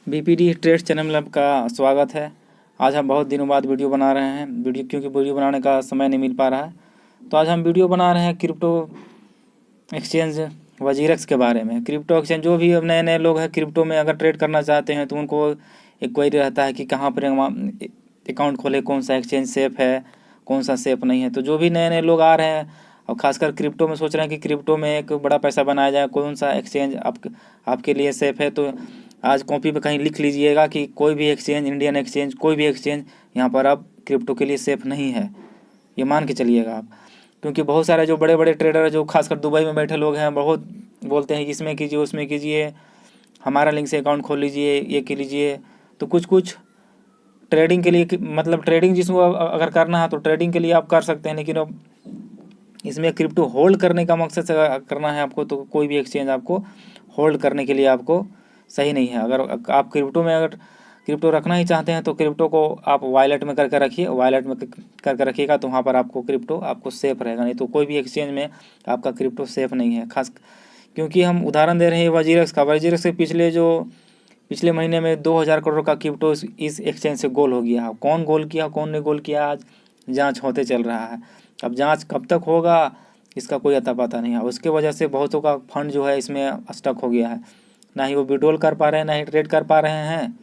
BPD trade channel में आपका स्वागत है। आज हम बहुत दिनों बाद वीडियो बना रहे हैं क्योंकि वीडियो बनाने का समय नहीं मिल पा रहा है। तो आज हम वीडियो बना रहे हैं क्रिप्टो एक्सचेंज वजीरेक्स के बारे में। क्रिप्टो एक्सचेंज जो भी अब नए नए लोग हैं क्रिप्टो में अगर ट्रेड करना चाहते हैं तो उनको एक क्वेरी रहता है कि कहाँ पर अकाउंट खोले, कौन सा एक्सचेंज सेफ़ है, कौन सा सेफ़ नहीं है। तो जो भी नए नए लोग आ रहे हैं और ख़ासकर क्रिप्टो में सोच रहे हैं कि क्रिप्टो में एक बड़ा पैसा बनाया जाए, कौन सा एक्सचेंज आपके लिए सेफ़ है, तो आज कॉपी पे कहीं लिख लीजिएगा कि कोई भी एक्सचेंज, इंडियन एक्सचेंज, कोई भी एक्सचेंज यहाँ पर अब क्रिप्टो के लिए सेफ़ नहीं है, ये मान के चलिएगा आप। क्योंकि बहुत सारे जो बड़े बड़े ट्रेडर जो खासकर दुबई में बैठे लोग हैं बहुत बोलते हैं कि इसमें कीजिए, उसमें कीजिए, हमारा लिंक से अकाउंट खोल लीजिए, ये कर लीजिए। तो कुछ ट्रेडिंग के लिए मतलब ट्रेडिंग जिसको अगर करना है तो ट्रेडिंग के लिए आप कर सकते हैं, लेकिन अब इसमें क्रिप्टो होल्ड करने का मकसद से करना है आपको तो कोई भी एक्सचेंज आपको होल्ड करने के लिए आपको सही नहीं है। अगर आप क्रिप्टो में अगर क्रिप्टो रखना ही चाहते हैं तो क्रिप्टो को आप वॉलेट में करके रखिए, वॉलेट में करके रखिएगा तो वहाँ पर आपको क्रिप्टो आपको सेफ़ रहेगा। नहीं तो कोई भी एक्सचेंज में आपका क्रिप्टो सेफ़ नहीं है। खास क्योंकि हम उदाहरण दे रहे हैं वजीरेक्स का। वजीरेक्स के पिछले महीने में 2000 करोड़ का क्रिप्टो इस एक्सचेंज से गोल हो गया। कौन गोल किया, कौन ने गोल किया, आज जाँच होते चल रहा है। अब जाँच कब तक होगा इसका कोई अता पता नहीं है। उसके वजह से बहुतों का फंड जो है इसमें स्टक हो गया है, ना ही वो विड्रॉल कर पा रहे हैं, ना ही ट्रेड कर पा रहे हैं।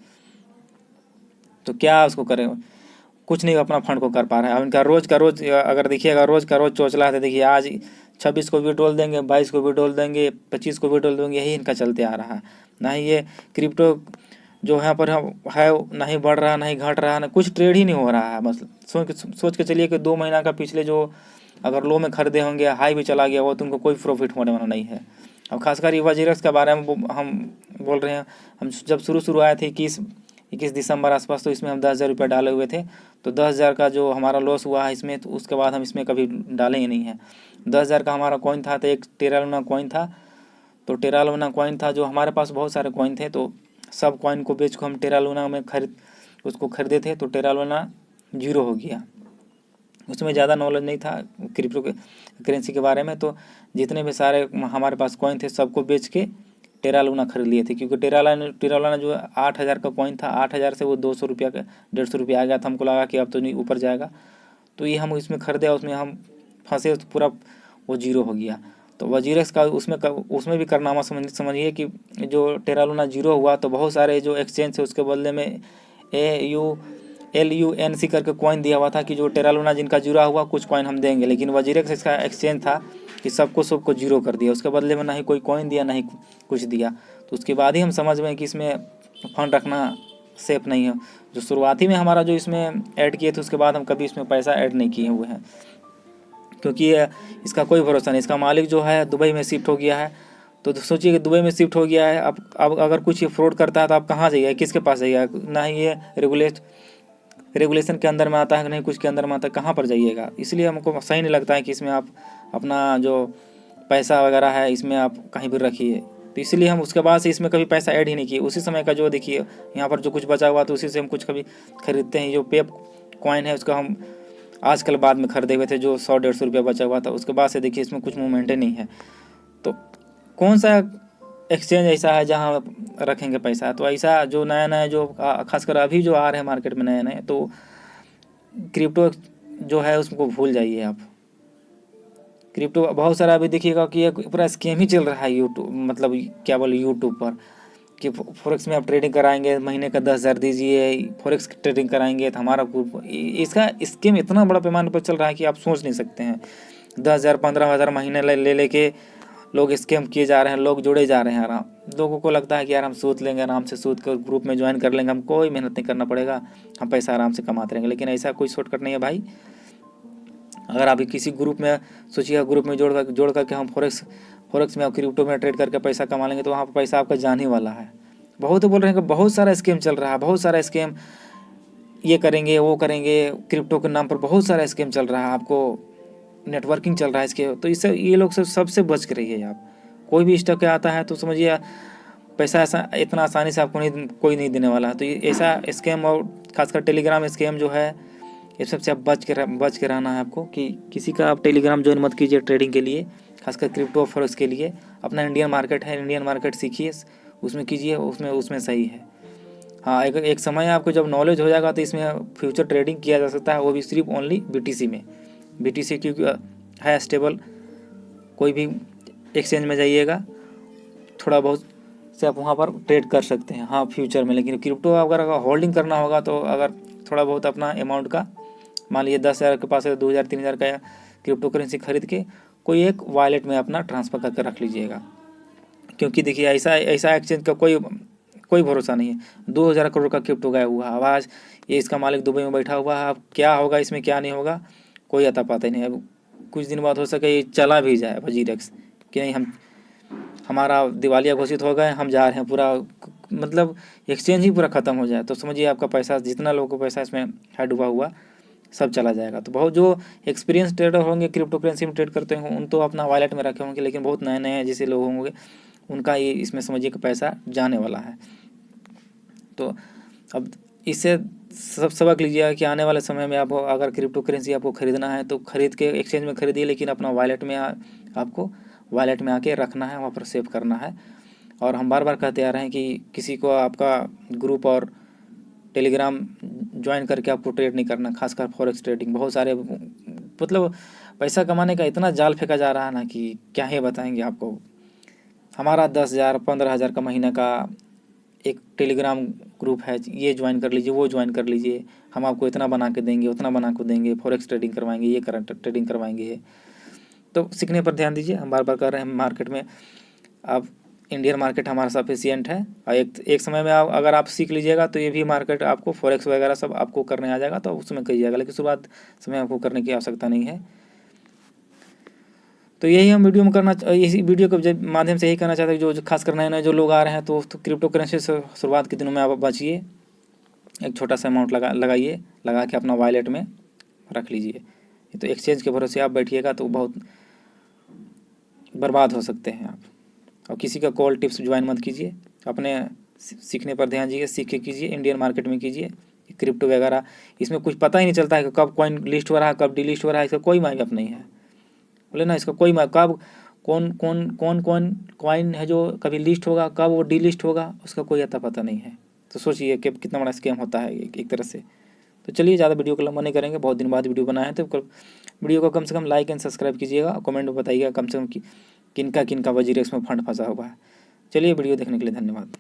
तो क्या उसको करें, कुछ नहीं अपना फंड को कर पा रहे हैं। अब इनका रोज़ का रोज़ अगर देखिएगा, रोज़ का रोज़ चौचला है। देखिए आज 26 को विड्रॉल देंगे, 22 को विड्रॉल देंगे, 25 को विड्रॉल देंगे, यही इनका चलते आ रहा है। ना ही ये क्रिप्टो जो यहाँ पर है ना ही बढ़ रहा, ना ही घट रहा, ना कुछ ट्रेड ही नहीं हो रहा है। बस सोच के चलिए कि 2 महीना का पिछले जो अगर लो में खरीदे होंगे, हाई भी चला गया वो, तो उनको कोई प्रॉफिट होने वाला नहीं है। अब खासकर ये वजीरेक्स के बारे में हम बोल रहे हैं। हम जब शुरू आए थे 21 दिसंबर आसपास, तो इसमें हम 10,000 रुपये डाले हुए थे। तो 10,000 का जो हमारा लॉस हुआ है इसमें, तो उसके बाद हम इसमें कभी डाले ही नहीं है। 10,000 का हमारा कॉइन था, तो एक टेरा लूना कॉइन था। तो टेरा लूना कॉइन था, जो हमारे पास बहुत सारे कॉइन थे, तो सब कॉइन को बेच को हम टेरा लूना में उसको खरीदे थे। तो टेरा लूना जीरो हो गया। उसमें ज़्यादा नॉलेज नहीं था क्रिप्टो के करेंसी के बारे में। तो जितने भी सारे हमारे पास कॉइन थे सबको बेच के टेरा लूना खरीद लिए थे। क्योंकि टेरा लूना जो 8,000 का कॉइन था, 8,000 से वो 200 रुपया का 150 रुपया आ गया था। हमको लगा कि अब तो नहीं ऊपर जाएगा, तो ये हम इसमें खरीदे, उसमें हम फंसे, तो पूरा वो जीरो हो गया। तो वजीरेक्स का उसमें भी कारनामा समझिए कि जो टेरा लूना जीरो हुआ तो बहुत सारे जो एक्सचेंज थे उसके बदले में LUNC करके कॉइन दिया हुआ था कि जो टेरा लूना जिनका जुड़ा हुआ कुछ कॉइन हम देंगे। लेकिन वजीरेक्स इसका एक्सचेंज था कि सबको जीरो कर दिया। उसके बदले में ना ही कोई कॉइन दिया, ना ही कुछ दिया। तो उसके बाद ही हम समझ में कि इसमें फंड रखना सेफ़ नहीं है। जो शुरुआती में हमारा जो इसमें ऐड किए थे, उसके बाद हम कभी इसमें पैसा ऐड नहीं किए हुए हैं, क्योंकि इसका कोई भरोसा नहीं। इसका मालिक जो है दुबई में शिफ्ट हो गया है। तो सोचिए कि दुबई में शिफ्ट हो गया है, अब अगर कुछ ये फ्रॉड करता है तो आप कहाँ जाइएगा, किसके पास जाइएगा? ना ही ये रेगुलेशन के अंदर में आता है, नहीं कुछ के अंदर में आता है, कहाँ पर जाइएगा? इसलिए हमको सही नहीं लगता है कि इसमें आप अपना जो पैसा वगैरह है इसमें आप कहीं भी रखिए। तो इसलिए हम उसके बाद से इसमें कभी पैसा ऐड ही नहीं किए। उसी समय का जो देखिए यहाँ पर जो कुछ बचा हुआ तो उसी से हम कुछ कभी खरीदते हैं। जो पेप कॉइन है उसका हम आजकल बाद में खरीदे हुए थे, जो 100-150 रुपया बचा हुआ था। उसके बाद से देखिए इसमें कुछ मूवमेंट नहीं है। तो कौन सा एक्सचेंज ऐसा है जहाँ रखेंगे पैसा? तो ऐसा जो नया जो खासकर अभी जो आ रहे हैं मार्केट में नए, तो क्रिप्टो जो है उसको भूल जाइए आप। क्रिप्टो बहुत सारा अभी देखिएगा कि एक पूरा स्कैम ही चल रहा है यूट्यूब, मतलब क्या बोले यूट्यूब पर, कि फॉरेक्स में आप ट्रेडिंग कराएंगे, महीने का 10,000 दीजिए, फॉरेक्स ट्रेडिंग कराएंगे तो हमारा ग्रुप। इसका स्कीम इतना बड़ा पैमाने पर चल रहा है कि आप सोच नहीं सकते हैं। 10,000 15,000 महीने ले लेके लोग स्कैम किए जा रहे हैं, लोग जुड़े जा रहे हैं। आराम लोगों को लगता है कि यार हम सूद लेंगे, आराम से सूद कर ग्रुप में ज्वाइन कर लेंगे, हम कोई मेहनत नहीं करना पड़ेगा, हम पैसा आराम से कमाते रहेंगे। लेकिन ऐसा कोई शॉर्टकट नहीं है भाई। अगर आप किसी ग्रुप में सोचिए, ग्रुप में जोड़ करके हम फॉरेक्स में क्रिप्टो में ट्रेड करके पैसा कमा लेंगे, तो वहाँ पर पैसा आपका जाने वाला है। बहुत बोल रहे हैं कि बहुत सारा स्कीम चल रहा है, बहुत सारा स्कीम, ये करेंगे वो करेंगे, क्रिप्टो के नाम पर बहुत सारा स्कीम चल रहा है, आपको नेटवर्किंग चल रहा है इसके। तो इससे ये लोग सबसे बच के रहिए आप। कोई भी स्टॉक आता है तो समझिए पैसा ऐसा इतना आसानी से आपको कोई नहीं देने वाला है। तो ये ऐसा स्कैम, और खासकर टेलीग्राम स्कैम जो है, ये सबसे आप बच के रहना है आपको। कि किसी का आप टेलीग्राम ज्वाइन मत कीजिए ट्रेडिंग के लिए, खासकर क्रिप्टो फॉरेक्स के लिए। अपना इंडियन मार्केट है, इंडियन मार्केट सीखिए, उसमें कीजिए, उसमें सही है। हाँ, एक समय आपको जब नॉलेज हो जाएगा तो इसमें फ्यूचर ट्रेडिंग किया जा सकता है, वो भी सिर्फ ओनली BTC में। BTC क्योंकि है स्टेबल, कोई भी एक्सचेंज में जाइएगा थोड़ा बहुत से आप वहाँ पर ट्रेड कर सकते हैं, हाँ फ्यूचर में। लेकिन क्रिप्टो अगर होल्डिंग करना होगा तो अगर थोड़ा बहुत अपना अमाउंट का, मान लीजिए 10,000 के पास है, 2,000 3,000 का क्रिप्टो करेंसी खरीद के कोई एक वॉलेट में अपना ट्रांसफ़र करके रख लीजिएगा। क्योंकि देखिए ऐसा एक्सचेंज का कोई भरोसा नहीं है। 2,000 करोड़ का क्रिप्टो गया हुआ, अब आज ये इसका मालिक दुबई में बैठा हुआ है, अब क्या होगा इसमें क्या नहीं होगा कोई अता पता ही नहीं। अब कुछ दिन बाद हो सके ये चला भी जाए वजीरेक्स कि नहीं, हम हमारा दिवालिया घोषित हो गए, हम जा रहे हैं, पूरा मतलब एक्सचेंज ही पूरा ख़त्म हो जाए तो समझिए आपका पैसा, जितना लोगों को पैसा इसमें है डूबा हुआ, सब चला जाएगा। तो बहुत जो एक्सपीरियंस ट्रेडर होंगे क्रिप्टो करेंसी में ट्रेड करते होंगे उन तो अपना वॉलेट में रखे होंगे, लेकिन बहुत नए नए जैसे लोग होंगे उनका ये इसमें समझिए कि पैसा जाने वाला है। तो अब इससे सब सबक लीजिएगा कि आने वाले समय में आप अगर क्रिप्टो करेंसी आपको ख़रीदना है तो ख़रीद के एक्सचेंज में ख़रीदिए, लेकिन अपना वॉलेट में आपको वॉलेट में आके रखना है, वहाँ पर सेव करना है। और हम बार बार कहते आ रहे हैं कि किसी को आपका ग्रुप और टेलीग्राम ज्वाइन करके आपको ट्रेड नहीं करना, खासकर फॉरेक्स ट्रेडिंग। बहुत सारे मतलब पैसा कमाने का इतना जाल फेंका जा रहा है ना कि क्या ही बताएंगे आपको। हमारा 10,000 15,000 का महीने का एक टेलीग्राम ग्रुप है, ये ज्वाइन कर लीजिए, वो ज्वाइन कर लीजिए, हम आपको इतना बना के देंगे, उतना बना के देंगे, फॉरेक्स ट्रेडिंग करवाएंगे, ये करंट ट्रेडिंग करवाएंगे। तो सीखने पर ध्यान दीजिए। हम बार बार कर रहे हैं, मार्केट में आप इंडियन मार्केट हमारा सफिशिएंट है, और एक समय में अगर आप सीख लीजिएगा तो ये भी मार्केट आपको फॉरेक्स वगैरह सब आपको करने आ जाएगा, तो उसमें करिएगा, लेकिन शुरुआत समय आपको करने की आवश्यकता नहीं है। तो यही हम वीडियो में इसी वीडियो के माध्यम से यही कहना चाहते हैं, जो खासकर नए नए जो लोग आ रहे हैं तो क्रिप्टो करेंसी से शुरुआत के दिनों में आप बचिए, एक छोटा सा अमाउंट लगा के अपना वॉलेट में रख लीजिए। तो एक्सचेंज के भरोसे आप बैठिएगा तो बहुत बर्बाद हो सकते हैं आप। और किसी का कॉल टिप्स ज्वाइन मत कीजिए, अपने सीखने पर ध्यान दीजिए, सीख के कीजिए, इंडियन मार्केट में कीजिए। क्रिप्टो वगैरह इसमें कुछ पता ही नहीं चलता है कि कब कॉइन लिस्ट हो रहा है, कब डिलिस्ट हो रहा है, इसका कोई मैप नहीं है, बोले ना, इसका कोई कब कौन कॉइन है जो कभी लिस्ट होगा, कब वो डिलिस्ट होगा, उसका कोई अता पता नहीं है। तो सोचिए कि कितना बड़ा स्कैम होता है एक तरह से। तो चलिए, ज़्यादा वीडियो को लंबा नहीं करेंगे, बहुत दिन बाद वीडियो बनाए हैं, तो वीडियो को कम से कम लाइक एंड सब्सक्राइब कीजिएगा, कमेंट में बताइएगा कम से कम किनका वजीरेक्स में फंड फंसा हुआ है। चलिए, वीडियो देखने के लिए धन्यवाद।